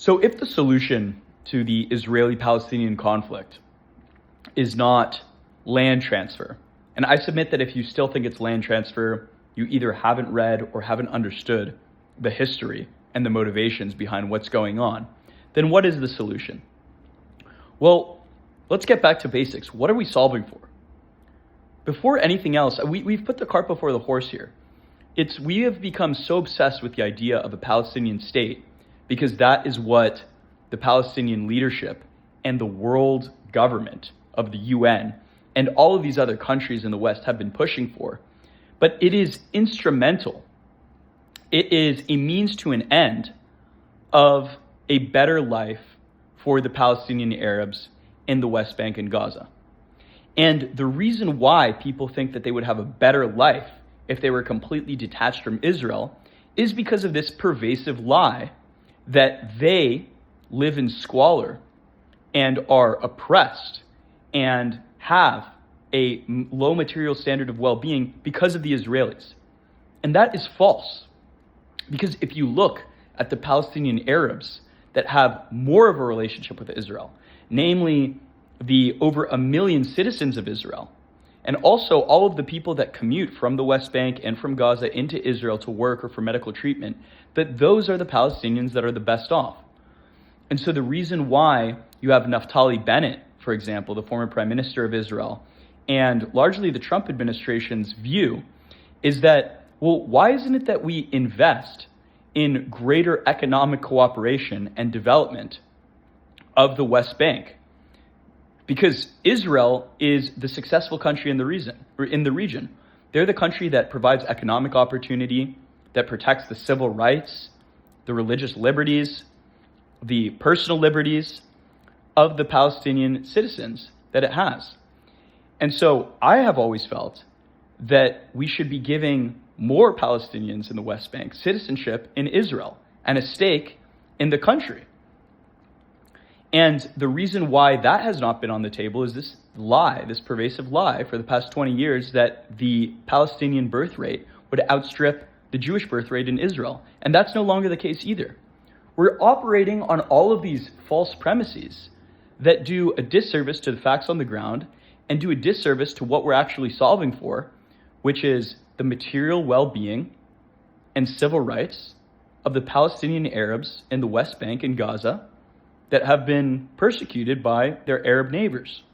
So, if the solution to the Israeli Palestinian conflict is not land transfer, and I submit that if you still think it's land transfer, you either haven't read or haven't understood the history and the motivations behind what's going on, then what is the solution? Well, let's get back to basics. What are we solving for? Before anything else, we've put the cart before the horse here. We have become so obsessed with the idea of a Palestinian state because that is what the Palestinian leadership and the world government of the UN and all of these other countries in the West have been pushing for. But it is instrumental. It is a means to an end of a better life for the Palestinian Arabs in the West Bank and Gaza. And the reason why people think that they would have a better life if they were completely detached from Israel is because of this pervasive lie that they live in squalor and are oppressed and have a low material standard of well-being because of the Israelis. And that is false. Because if you look at the Palestinian Arabs that have more of a relationship with Israel, namely the over 1 million citizens of Israel, and also all of the people that commute from the West Bank and from Gaza into Israel to work or for medical treatment, that those are the Palestinians that are the best off. And so the reason why you have Naftali Bennett, for example, the former prime minister of Israel, and largely the Trump administration's view is that, well, why isn't it that we invest in greater economic cooperation and development of the West Bank? Because Israel is the successful country in the region. They're the country that provides economic opportunity, that protects the civil rights, the religious liberties, the personal liberties of the Palestinian citizens that it has. And so I have always felt that we should be giving more Palestinians in the West Bank citizenship in Israel and a stake in the country. And the reason why that has not been on the table is this lie, this pervasive lie for the past 20 years that the Palestinian birth rate would outstrip the Jewish birth rate in Israel. And that's no longer the case either. We're operating on all of these false premises that do a disservice to the facts on the ground and do a disservice to what we're actually solving for, which is the material well-being and civil rights of the Palestinian Arabs in the West Bank and Gaza that have been persecuted by their Arab neighbors.